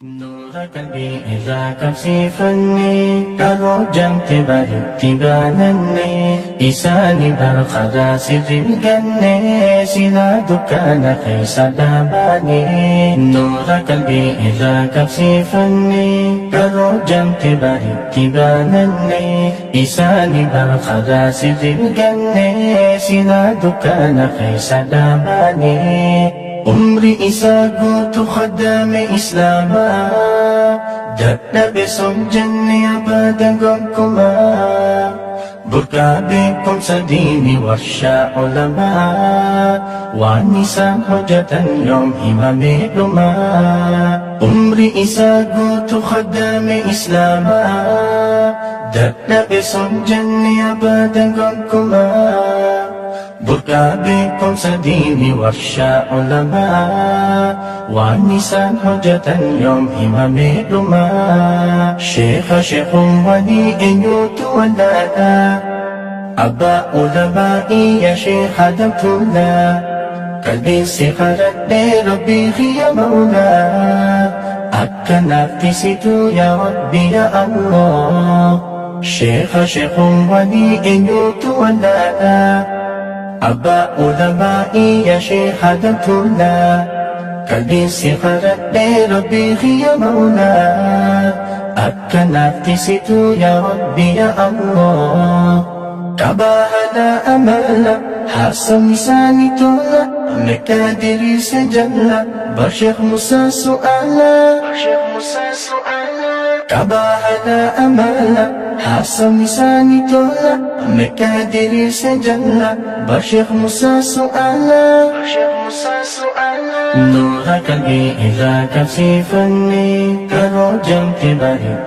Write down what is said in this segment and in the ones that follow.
نور قلبي إذا كفيفني كروجم تبانني إساني برخدا سر الجنة سلا دكان خيس داباني نور قلبي إذا كفيفني كروجم تبانني إساني برخدا سر الجنة سلا دكان خيس داباني عمري إساقوت خدام إسلاما دقنا بسم جنة أبدا قمكما بركا بكم سديني ورشا علماء والنساء حجة يوم إمام لما عمري إساقوت خدام إسلاما دقنا بسم جنة أبدا قمكما بركا بكم سديني ورشا علماء والنساء حجة يوم إمام لما شيخ ولي يوت ولادا أبا علمائي يا شيخ دمتنا قلبي سخرت ربي يا مولا أكنا تسيتو يا ربي يا الله شيخ ولي يوت ولادا أبا علمائي يا شيخ دمتنا قلبي سخرت ربي يا مولا أكنا تسيتو يا ربي يا الله كباهنا أملا حسن لساني تولا مكادري سجلا بشيخ موسى سؤالا كباهنا أملا حسن لساني تولا مكادري سجلا بشيخ موسى سؤالا نور قلبي إذا كفيفني كروجم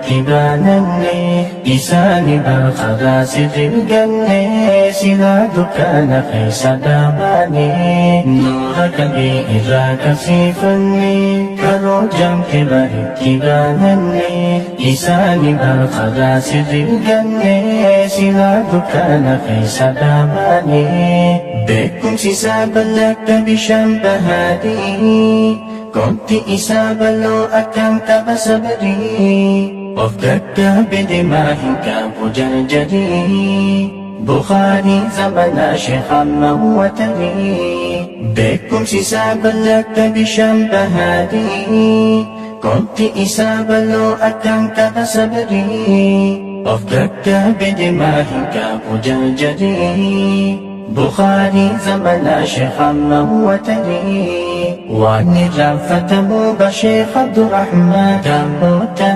تبانني إساني برخدا سر الجنة سلا دكان خيس داباني نور قلبي إذا كفيفني كروجم تبانني إساني برخدا سر الجنة سلا دكان خيس داباني بكم سيسابا لك بشنبهادي كنت إسابا لو أكمت بصبري وفدك بدمائك بجرجري بخاري زمن شيخ موتري بكم سيسابا لك بشنبهادي كنت إسابا لو أكمت بصبري وفدك بدمائك بجرجري بخاري زمن شيخ موتري والنجام فتمو بشيخ عبد الرحمن دموتا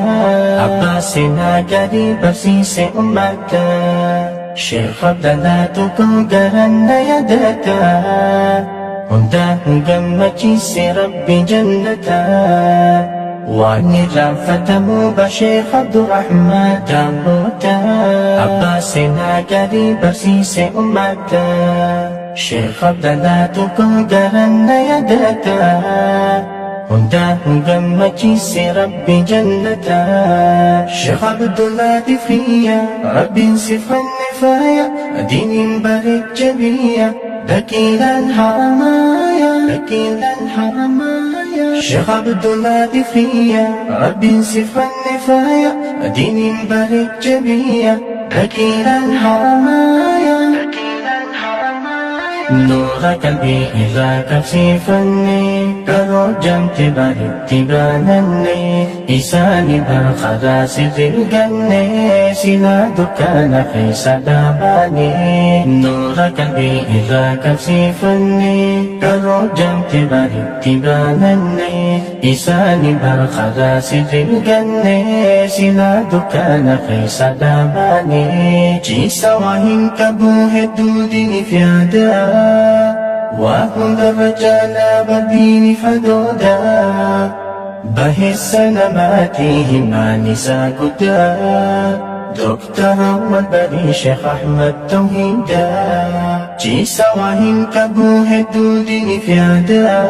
عباسنا قريب سيس أمتا شيخ عبدالله تكون يدتا هنده قمتيس ربي جنتا والنجام فتمو بشيخ عبد الرحمن دموتا عباسنا قريب سيس أمتا شيخ عبدالله تكون يدتا هنده قمتيس ربي جنتا شيخ عبدالله دفريا ربي صفا النفايا دين بارك جبيا دكيلا الحرمايا شيخ عبدالله دفريا ربي صفا النفايا دين بارك جبيا دكيلا الحرمايا نور قلبي إذا كفيفني كروجم تبانني إساني برخدا سر الجنة سلا دكان خيس داباني نور قلبي إذا كفيفني كروجم تبانني إساني برخدا سر الجنة سلا دكان خيس داباني جيسا وهن كبوه دودي في عدا وكن الرجال بدين فدودا به السلاماتي ما نساء قدا دكتور والبري شيخ أحمد توحيدا جيسا وهن كبوه دودين في عدا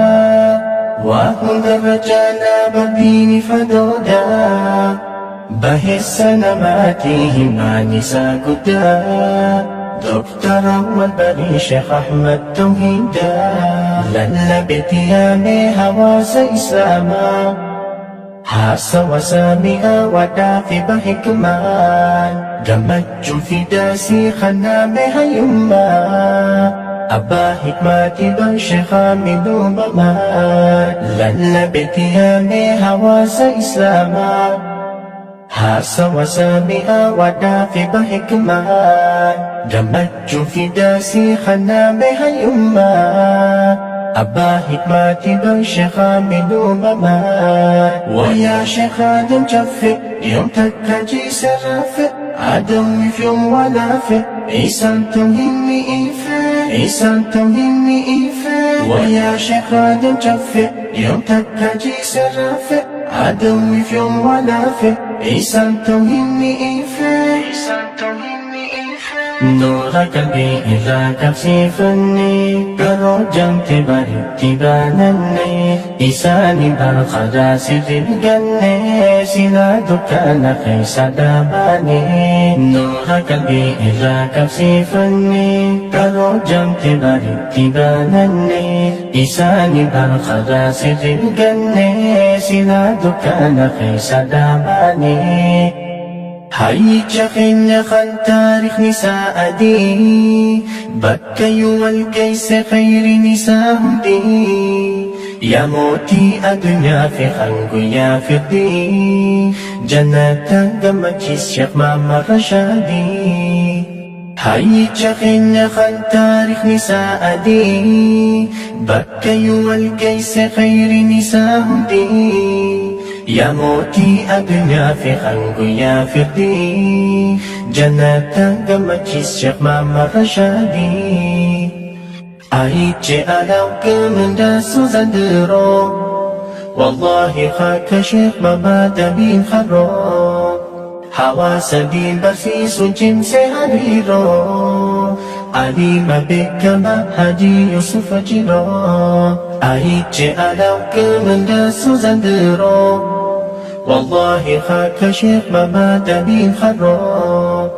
وكن الرجال بدين فدودا به السلاماتي ما نساء قدا دكتور والبري شيخ أحمد توحيدا للبت يا مي هواس إسلاما Hasa wasami'a wadafi bahikman Gammachuu fidaasii kanaame hayyummaa Abbaa hikmaatii bar sheekhaa midhuumamaa Lallabeti yaamee hawaasa islaamaa Hasa wasami'a wadafi bahikman Gammachuu fidaasii kanaame hayyummaa Abbaa hikmaatii bar sheekhaa midhuumamaa Wayyaa sheekhaa damchaffe yoom takka jiise raffe Adawwiif yoom walaafe Isaan tawhinni ife Isaan tawhinni ife Wayyaa sheekhaa damchaffe yoom takka jiise raffe Adawwiif yoom walaafe Isaan tawhinni ife Isaan tawhinni ife Nuura qalbii irraa qabsiifanne Garoo jamte baritti baananne Isaanii barqadaa sirrii ganne Silaa dukkaana keessa dhaabanne Nuura qalbii irraa qabsiifanne Garoo jamte baritti baananne Isaanii barqadaa sirrii ganne Silaa dukkaana keessa dhaabanne Hayyicha keenya kan taarikhni isaa adii Bakka yoo wal geesse khayriin isaa hundi Yaa mootii addunyaa fi kan guyyaa firdii Jannataan gammachiis Sheekh Muhammad Rashaadii Hayyicha keenya kan taarikhni isaa adii Bakka yoo wal geesse khayriin isaa hundi Yaa mootii addunyaa fi kan guyyaa firdii Jannataan gammachiis Sheekh Muhammad Rashaadii Ayiche alaw gamandaasu zandiroo Wallahi khaka Sheekh Muhammad Amin Kharoo Hawaasa diin barsiisuun cimse hariiroo Alima beekama Haji Yusuf Jiroo Ayiche alaw gamandaasu zandiroo Wallahi khaka Sheekh Muhammad Amin Kharoo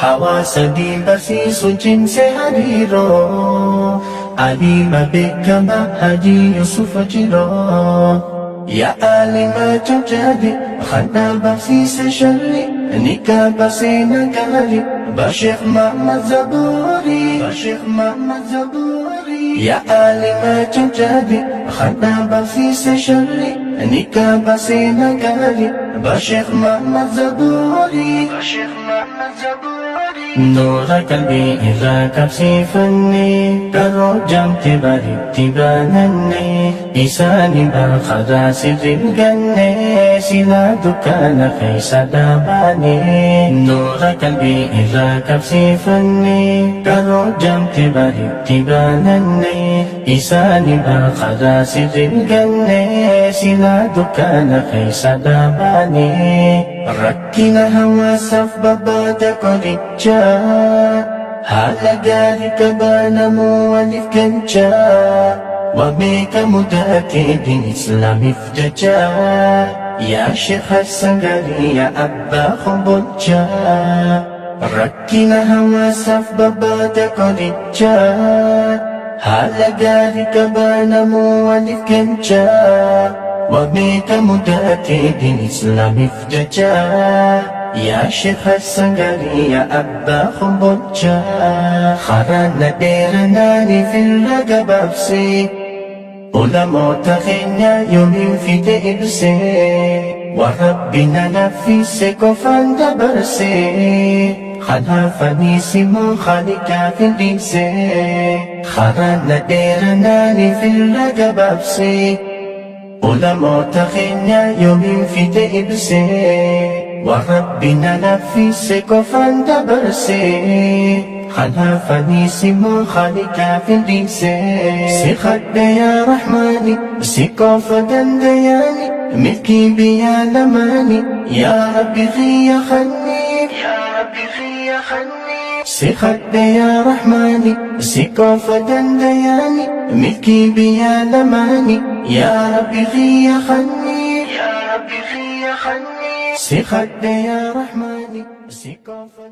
Hawaasa diin barsiisuun cimse hariiroo Alima beekama Haji Yusuf Jiroo Yaa alima jajjabe khana barsiise sharri Nika baseena gaarii Ba Sheekh Muhammad Zaburi Ba Sheekh Muhammad Zaburi Yaa alima jajjabe khana barsiise sharri Nika baseena gaarii Ba Sheekh Muhammad Zaburi Ba Sheekh Muhammad Zaburi Nuura qalbii irraa qabsiifanne Garoo jamte baritti baananne Isaanii barqadaa sirrii ganne Silaa dukkaana keessa dhaabanne Nuura qalbii irraa qabsiifanne Garoo jamte baritti baananne Isaanii barqadaa sirrii ganne Silaa dukkaana keessa dhaabanne Rakkina hawaasaaf barbaada qoricha Haala gaarii qabaanamuu waliif galcha Wabeeka mudatee din islaamiif jecha Yaa Sheekh Hassan Gaarii yaa abbaa kombolcha Rakkina hawaasaaf barbaada qoricha Haala gaarii qabaanamuu waliif galcha Wabeeka mudatee din islaamiif jecha Yaa Sheekh Hassan Gaarii yaa abbaa kombolcha Karaana dheeranaaniif irra gabaabse Ulamoota keenya yoomiin fide ibse Warrabbina laffise qofaan dabarse Kanaafanii simoo Khaliqaaf hin dhiibse Karaana dheeranaaniif irra gabaabse Ulamoota keenya yoomiin fide ibse Warrabbina laffise qofaan dabarse Kanaafanii simoo Khaliqaaf hin dhiibse Si kadhe yaa Rahmaani si qofa dandayaani Milkii biyyaa lamaani Yaa Rabbi khiyya khanniif Yaa Rabbi khiyya khanniif Si kadhe yaa Rahmaani si qofa dandayaani Milkii biyyaa lamaani Yaa Rabbi khiyya khanniif Yaa Rabbi khiyya khanniif Si kadhe yaa Rahmaani si qofa